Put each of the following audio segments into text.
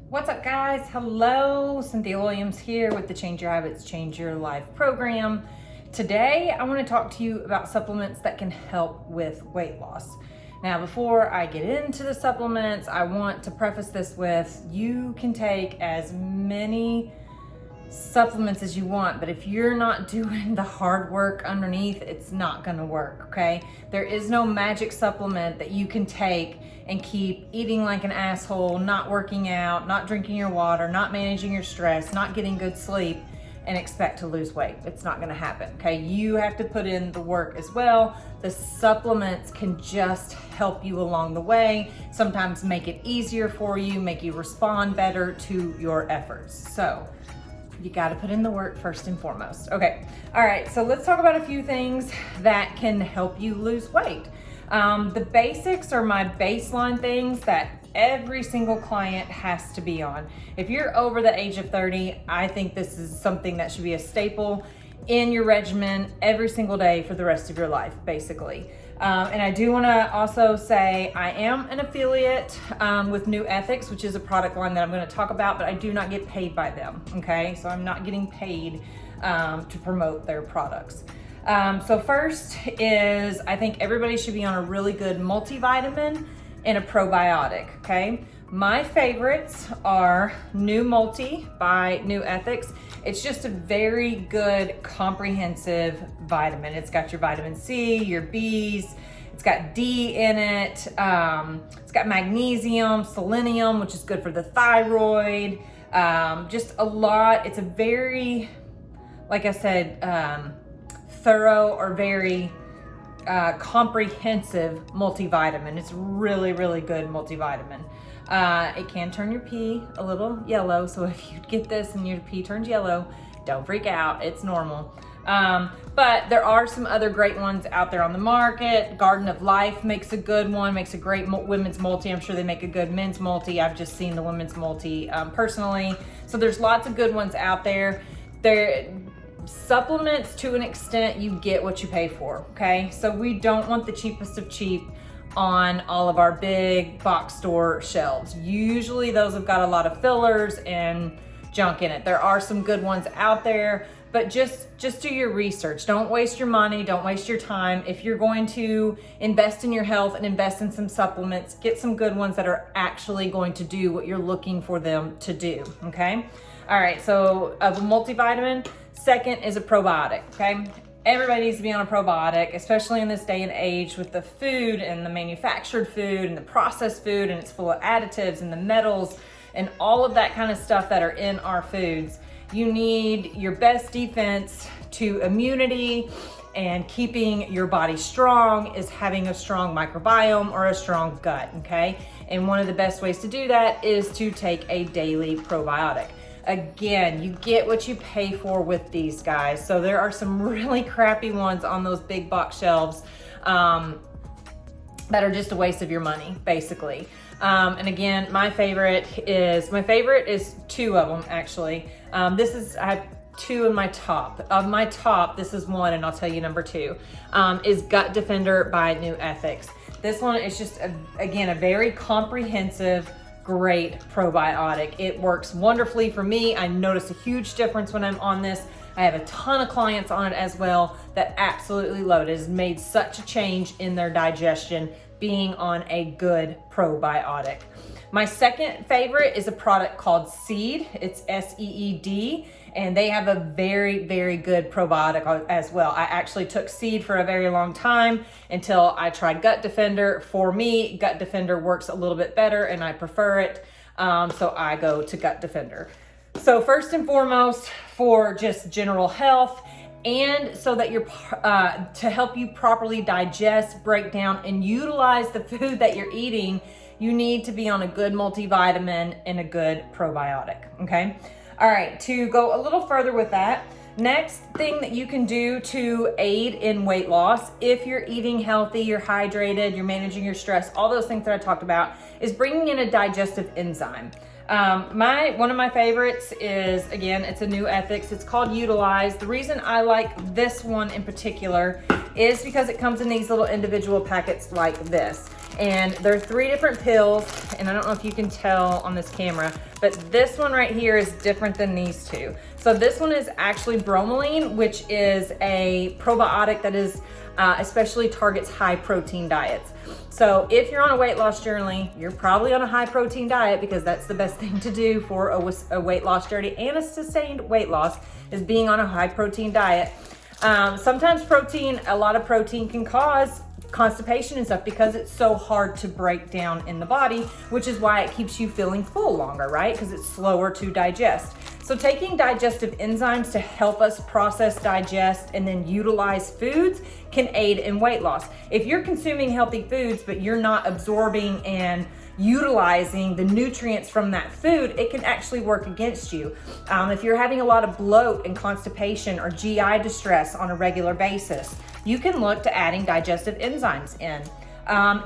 What's up, guys? Hello, Cynthia Williams here with the Change Your Habits, Change Your Life program. Today, I want to talk to you about supplements that can help with weight loss. Now, before I get into the supplements, I want to preface this with you can take as many supplements as you want, but if you're not doing the hard work underneath, it's not going to work, okay? There is no magic supplement that you can take and keep eating like an asshole, not working out, not drinking your water, not managing your stress, not getting good sleep, and expect to lose weight. It's not going to happen, okay? You have to put in the work as well. The supplements can just help you along the way, sometimes make it easier for you, make you respond better to your efforts. So you got to put in the work first and foremost. Okay, all right, so let's talk about a few things that can help you lose weight. The basics are my baseline things that every single client has to be on. If you're over the age of 30, I think this is something that should be a staple in your regimen every single day for the rest of your life, basically. And I do want to also say I am an affiliate with New Ethics, which is a product line that I'm going to talk about, but I do not get paid by them, okay? So I'm not getting paid to promote their products. So first is I think everybody should be on a really good multivitamin and a probiotic, okay? My favorites are New Multi by New Ethics. It's just a very good comprehensive vitamin. It's got your vitamin C, your B's, it's got D in it, it's got magnesium, selenium, which is good for the thyroid, just a lot. It's a very, like I said, thorough or very comprehensive multivitamin. It's really, really good multivitamin. It can turn your pee a little yellow, so if you get this and your pee turns yellow, don't freak out, it's normal. But there are some other great ones out there on the market. Garden of Life makes a good one, makes a great women's multi. I'm sure they make a good men's multi. I've just seen the women's multi personally. So there's lots of good ones out there. Supplements, to an extent, you get what you pay for, okay? So we don't want the cheapest of cheap on all of our big box store shelves. Usually those have got a lot of fillers and junk in it. There are some good ones out there, but just do your research. Don't waste your money, don't waste your time. If you're going to invest in your health and invest in some supplements, get some good ones that are actually going to do what you're looking for them to do, okay? All right, so a multivitamin. Second is a probiotic, okay? Everybody needs to be on a probiotic, especially in this day and age with the food and the manufactured food and the processed food, and it's full of additives and the metals and all of that kind of stuff that are in our foods. You need your best defense to immunity and keeping your body strong is having a strong microbiome or a strong gut, okay? And one of the best ways to do that is to take a daily probiotic. Again, you get what you pay for with these guys. So there are some really crappy ones on those big box shelves that are just a waste of your money, basically. And again, my favorite is two of them, actually. I have two in my top. Of my top, this is one, and I'll tell you number two, is Gut Defender by New Ethics. This one is just, again, a very comprehensive, great probiotic. It works wonderfully for me. I notice a huge difference when I'm on this. I have a ton of clients on it as well that absolutely love it. It has made such a change in their digestion being on a good probiotic. My second favorite is a product called Seed. It's SEED, and they have a very, very good probiotic as well. I actually took Seed for a very long time until I tried Gut Defender. For me, Gut Defender works a little bit better and I prefer it, so I go to Gut Defender. So first and foremost, for just general health, and so that you're to help you properly digest, break down, and utilize the food that you're eating, you need to be on a good multivitamin and a good probiotic, okay? All right, to go a little further with that, next thing that you can do to aid in weight loss, if you're eating healthy, you're hydrated, you're managing your stress, all those things that I talked about, is bringing in a digestive enzyme. One of my favorites is, again, it's a New Ethics. It's called Utilize. The reason I like this one in particular is because it comes in these little individual packets like this. And there are 3 different pills, and I don't know if you can tell on this camera, but this one right here is different than these 2. So this one is actually bromelain, which is a probiotic that is especially targets high protein diets. So if you're on a weight loss journey, you're probably on a high protein diet, because that's the best thing to do for a weight loss journey and a sustained weight loss, is being on a high protein diet. Sometimes a lot of protein can cause constipation and stuff because it's so hard to break down in the body, which is why it keeps you feeling full longer, right? Because it's slower to digest. So taking digestive enzymes to help us process, digest, and then utilize foods can aid in weight loss. If you're consuming healthy foods, but you're not absorbing and utilizing the nutrients from that food, it can actually work against you. If you're having a lot of bloat and constipation or GI distress on a regular basis, you can look to adding digestive enzymes in.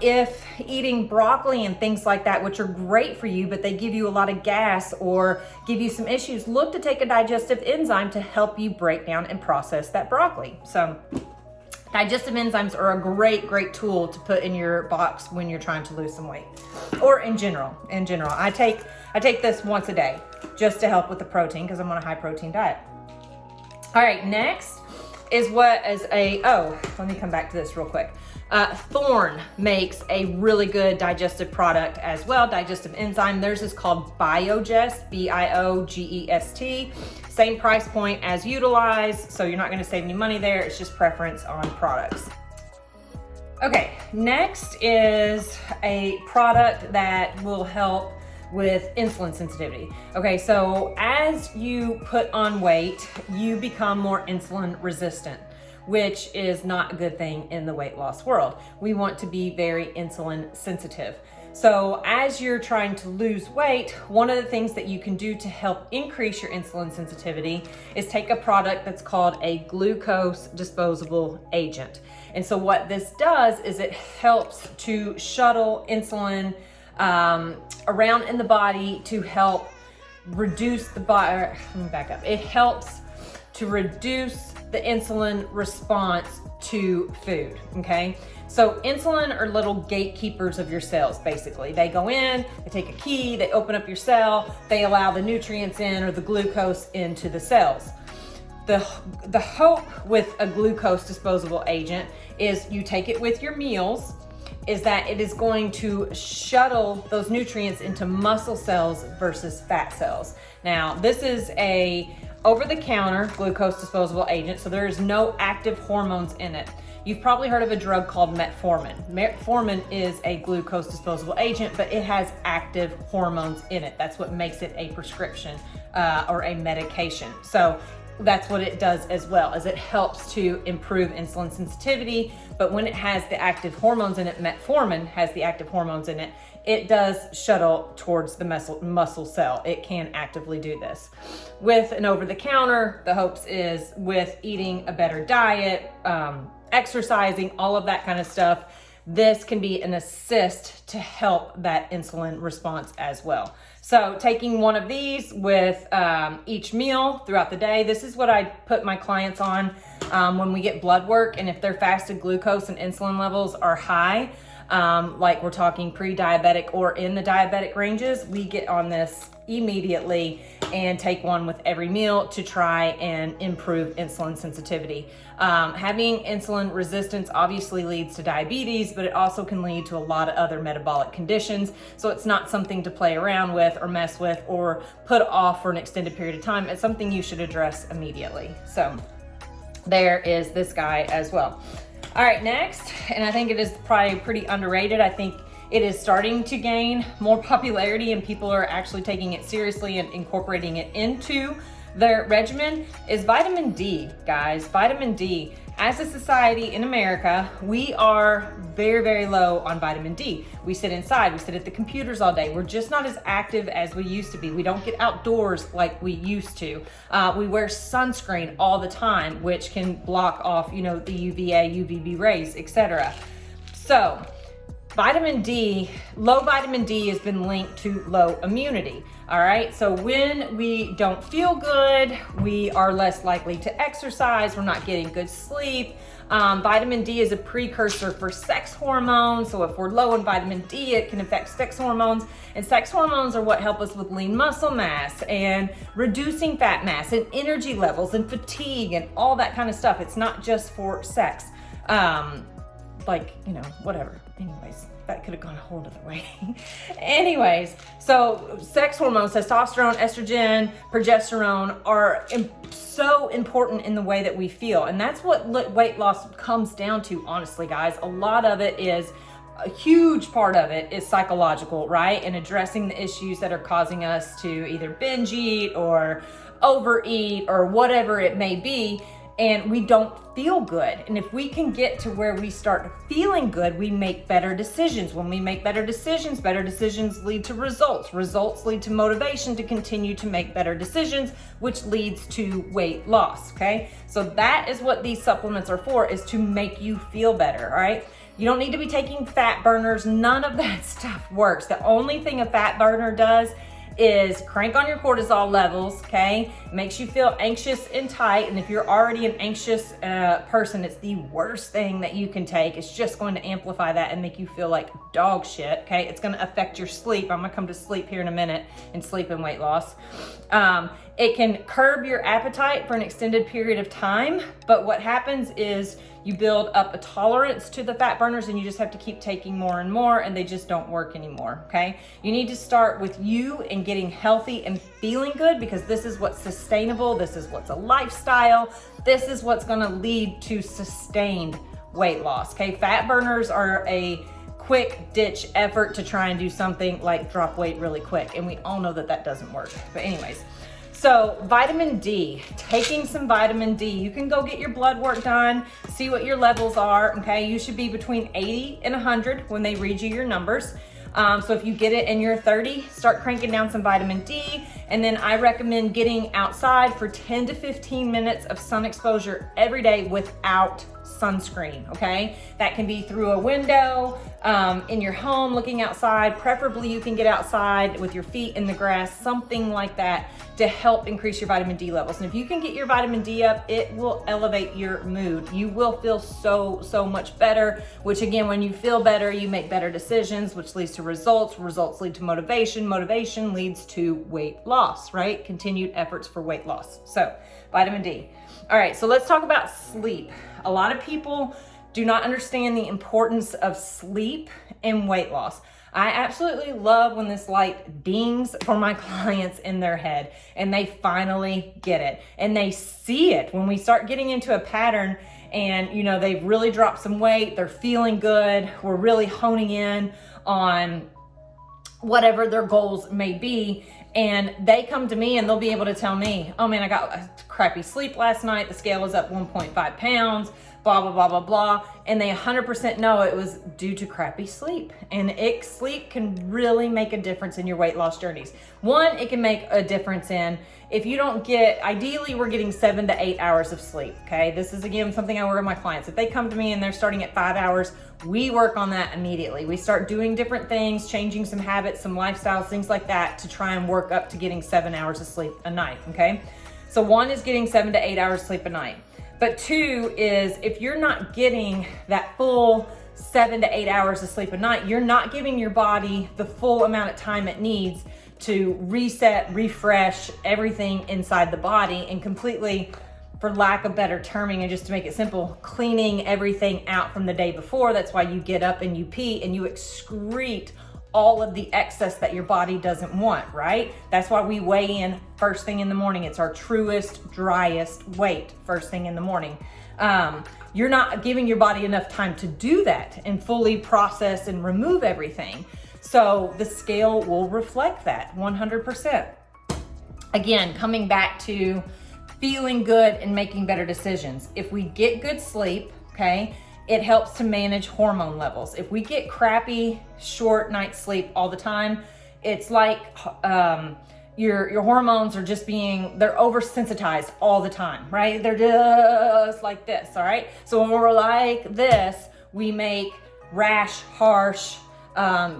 If eating broccoli and things like that, which are great for you, but they give you a lot of gas or give you some issues, look to take a digestive enzyme to help you break down and process that broccoli. So digestive enzymes are a great tool to put in your box when you're trying to lose some weight, or in general. I take this once a day just to help with the protein, because I'm on a high protein diet. All right, next is let me come back to this real quick. Thorne makes a really good digestive product as well, digestive enzyme. Theirs is called Biogest, Biogest. Same price point as Utilize, so you're not gonna save any money there. It's just preference on products. Okay, next is a product that will help with insulin sensitivity. Okay, so as you put on weight, you become more insulin resistant, which is not a good thing in the weight loss world. We want to be very insulin sensitive. So as you're trying to lose weight, one of the things that you can do to help increase your insulin sensitivity is take a product that's called a glucose disposable agent. And so what this does is it helps to shuttle insulin around in the body to help reduce the body. Let me back up. It helps to reduce the insulin response to food, okay? So insulin are little gatekeepers of your cells, basically. They go in, they take a key, they open up your cell, they allow the nutrients in or the glucose into the cells. The hope with a glucose disposable agent is you take it with your meals, is that it is going to shuttle those nutrients into muscle cells versus fat cells. Now, this is a over-the-counter glucose disposable agent, so there is no active hormones in it. You've probably heard of a drug called metformin. Metformin is a glucose disposable agent, but it has active hormones in it. That's what makes it a prescription or a medication. So that's what it does as well, is it helps to improve insulin sensitivity. But when it has the active hormones in it, metformin has the active hormones in it, it does shuttle towards the muscle cell. It can actively do this. With an over-the-counter, the hopes is with eating a better diet, exercising, all of that kind of stuff, this can be an assist to help that insulin response as well. So taking one of these with each meal throughout the day, this is what I put my clients on when we get blood work, and if their fasted glucose and insulin levels are high, like we're talking pre-diabetic or in the diabetic ranges, we get on this immediately and take one with every meal to try and improve insulin sensitivity. Having insulin resistance obviously leads to diabetes, but it also can lead to a lot of other metabolic conditions. So it's not something to play around with or mess with or put off for an extended period of time. It's something you should address immediately. So there is this guy as well. All right, next, and I think it is probably pretty underrated. I think it is starting to gain more popularity and people are actually taking it seriously and incorporating it into their regimen, is vitamin D, guys. Vitamin D. As a society in America, we are very, very low on vitamin D. We sit inside, we sit at the computers all day. We're just not as active as we used to be. We don't get outdoors like we used to. We wear sunscreen all the time, which can block off, the UVA, UVB rays, etc. So vitamin D, low vitamin D has been linked to low immunity. All right, so when we don't feel good, we are less likely to exercise, we're not getting good sleep. Vitamin D is a precursor for sex hormones. So if we're low in vitamin D, it can affect sex hormones. And sex hormones are what help us with lean muscle mass and reducing fat mass and energy levels and fatigue and all that kind of stuff. It's not just for sex. Like, you know, whatever. Anyways, that could have gone a whole other way. Anyways, so sex hormones, testosterone, estrogen, progesterone are so important in the way that we feel. And that's what weight loss comes down to, honestly, guys. A lot of it is, a huge part of it is psychological, right? And addressing the issues that are causing us to either binge eat or overeat or whatever it may be. And we don't feel good. And if we can get to where we start feeling good, we make better decisions. When we make better decisions lead to results. Results lead to motivation to continue to make better decisions, which leads to weight loss, okay? So that is what these supplements are for, is to make you feel better, all right? You don't need to be taking fat burners. None of that stuff works. The only thing a fat burner does is crank on your cortisol levels, okay? Makes you feel anxious and tight. And if you're already an anxious person, it's the worst thing that you can take. It's just going to amplify that and make you feel like dog shit, okay? It's going to affect your sleep. I'm going to come to sleep here in a minute and sleep and weight loss. It can curb your appetite for an extended period of time, but what happens is you build up a tolerance to the fat burners and you just have to keep taking more and more, and they just don't work anymore, okay? You need to start with you and getting healthy and feeling good, because this is what's sustainable, this is what's a lifestyle, this is what's gonna lead to sustained weight loss, okay? Fat burners are a quick ditch effort to try and do something like drop weight really quick, and we all know that that doesn't work. But anyways, so vitamin D, taking some vitamin D, you can go get your blood work done, see what your levels are, okay? You should be between 80 and 100 when they read you your numbers. So if you get it and you're 30, start cranking down some vitamin D. And then I recommend getting outside for 10 to 15 minutes of sun exposure every day without sunscreen, okay? That can be through a window, in your home, looking outside. Preferably you can get outside with your feet in the grass, something like that, to help increase your vitamin D levels. And if you can get your vitamin D up, it will elevate your mood. You will feel so much better, which again, when you feel better, you make better decisions, which leads to results. Results lead to motivation. Motivation leads to weight loss, right? Continued efforts for weight loss. So vitamin D. All right, so let's talk about sleep. A lot of people do not understand the importance of sleep in weight loss. I absolutely love when this light dings for my clients in their head and they finally get it and they see it when we start getting into a pattern and, you know, they've really dropped some weight, they're feeling good, we're really honing in on whatever their goals may be. And they come to me and they'll be able to tell me, oh man, I got a crappy sleep last night. The scale was up 1.5 pounds, blah, blah, blah, blah, blah. And they 100% know it was due to crappy sleep. And sleep can really make a difference in your weight loss journeys. One, it can make a difference in, if you don't get, ideally we're getting 7 to 8 hours of sleep, okay? This is again, something I work with my clients. If they come to me and they're starting at 5 hours, we work on that immediately. We start doing different things, changing some habits, some lifestyles, things like that to try and work up to getting 7 hours of sleep a night, okay? So one is getting 7 to 8 hours sleep a night. But two is, if you're not getting that full 7 to 8 hours of sleep a night, you're not giving your body the full amount of time it needs to reset, refresh everything inside the body and completely, for lack of better terming and just to make it simple, cleaning everything out from the day before. That's why you get up and you pee and you excrete all of the excess that your body doesn't want, right? That's why we weigh in first thing in the morning. It's our truest, driest weight first thing in the morning. You're not giving your body enough time to do that and fully process and remove everything. So the scale will reflect that 100%. Again, coming back to feeling good and making better decisions. If we get good sleep, okay, it helps to manage hormone levels. If we get crappy, short night sleep all the time, it's like your hormones are just they're oversensitized all the time, right? They're just like this, all right? So when we're like this, we make rash, harsh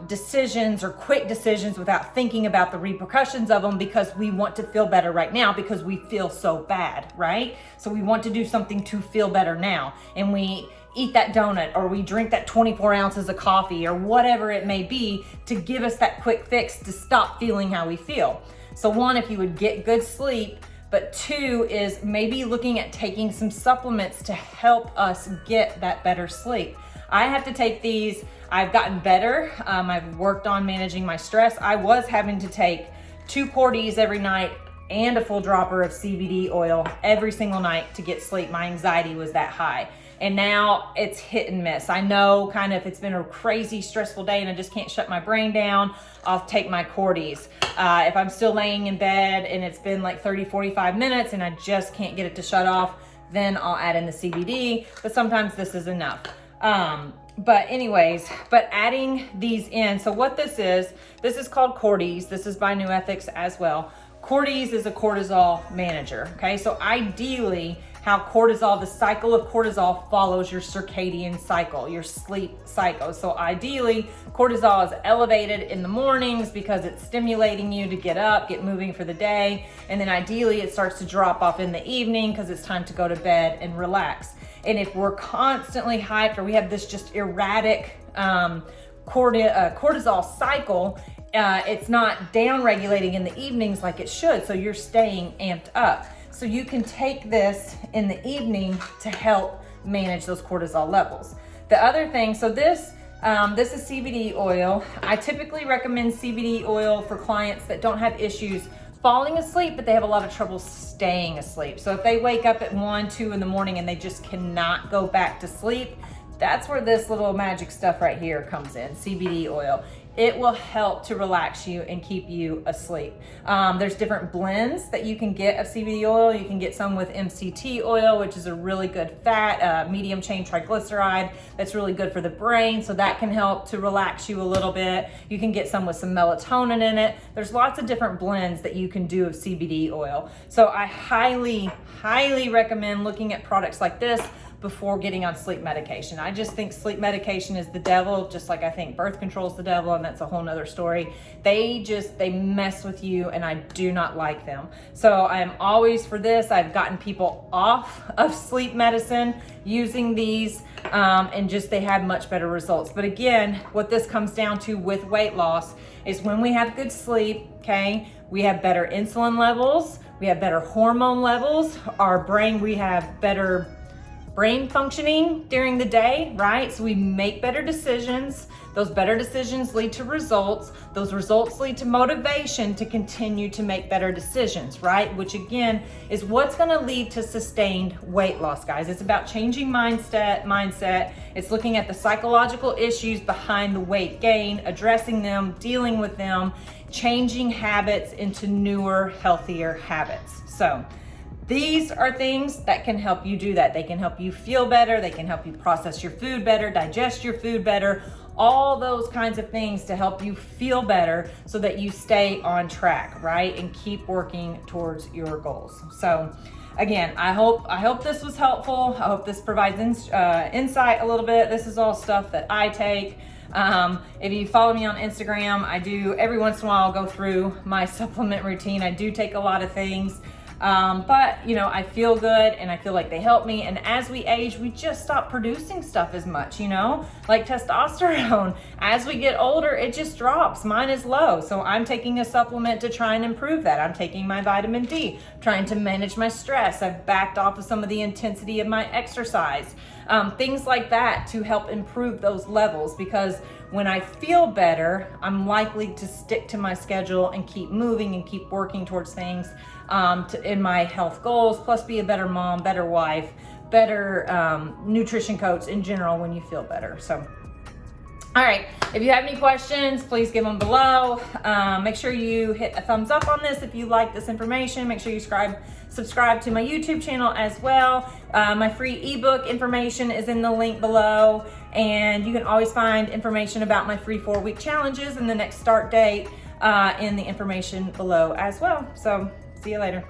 decisions or quick decisions without thinking about the repercussions of them, because we want to feel better right now because we feel so bad, right? So we want to do something to feel better now, and we eat that donut or we drink that 24 ounces of coffee or whatever it may be to give us that quick fix to stop feeling how we feel. So one, if you would get good sleep, but two is maybe looking at taking some supplements to help us get that better sleep. I have to take these. I've gotten better. I've worked on managing my stress. I was having to take 2 Cortis every night and a full dropper of CBD oil every single night to get sleep. My anxiety was that high. And now it's hit and miss. I know kind of if it's been a crazy stressful day and I just can't shut my brain down, I'll take my Cortis. If I'm still laying in bed and it's been like 30, 45 minutes and I just can't get it to shut off, then I'll add in the CBD, but sometimes this is enough. But adding these in, so what this is called Cortis. This is by New Ethics as well. Cortis is a cortisol manager, okay? So ideally, how cortisol, the cycle of cortisol follows your circadian cycle, your sleep cycle. So ideally, cortisol is elevated in the mornings because it's stimulating you to get up, get moving for the day. And then ideally, it starts to drop off in the evening because it's time to go to bed and relax. And if we're constantly hyped or we have this just erratic cortisol cycle, it's not down regulating in the evenings like it should. So you're staying amped up. So you can take this in the evening to help manage those cortisol levels. The other thing, so this is CBD oil. I typically recommend CBD oil for clients that don't have issues falling asleep, but they have a lot of trouble staying asleep. So if they wake up at 1, 2 in the morning and they just cannot go back to sleep, that's where this little magic stuff right here comes in, CBD oil. It will help to relax you and keep you asleep. There's different blends that you can get of CBD oil. You can get some with MCT oil, which is a really good fat, medium chain triglyceride that's really good for the brain. So that can help to relax you a little bit. You can get some with some melatonin in it. There's lots of different blends that you can do of CBD oil. So I highly, highly recommend looking at products like this before getting on sleep medication. I just think sleep medication is the devil, just like I think birth control is the devil, and that's a whole nother story. They mess with you, and I do not like them. So I am always for this. I've gotten people off of sleep medicine using these, and just they have much better results. But again, what this comes down to with weight loss is when we have good sleep, okay, we have better insulin levels, we have better hormone levels, our brain, we have better brain functioning during the day, right? So we make better decisions. Those better decisions lead to results. Those results lead to motivation to continue to make better decisions, right? Which again is what's going to lead to sustained weight loss, guys. It's about changing mindset. It's looking at the psychological issues behind the weight gain, addressing them, dealing with them, changing habits into newer, healthier habits. So these are things that can help you do that. They can help you feel better. They can help you process your food better, digest your food better, all those kinds of things to help you feel better so that you stay on track, right? And keep working towards your goals. So again, I hope this was helpful. I hope this provides insight a little bit. This is all stuff that I take. If you follow me on Instagram, I do every once in a while I'll go through my supplement routine. I do take a lot of things. But you know, I feel good and I feel like they help me. And as we age, we just stop producing stuff as much, you know, like testosterone. As we get older, it just drops. Mine is low. So I'm taking a supplement to try and improve that. I'm taking my vitamin D, trying to manage my stress. I've backed off of some of the intensity of my exercise, things like that to help improve those levels, because when I feel better, I'm likely to stick to my schedule and keep moving and keep working towards things in my health goals, plus be a better mom, better wife, better nutrition coach in general when you feel better. So, all right, if you have any questions, please give them below. Make sure you hit a thumbs up on this if you like this information. Make sure you subscribe to my YouTube channel as well. My free ebook information is in the link below, and you can always find information about my free 4-week challenges and the next start date in the information below as well. So see you later.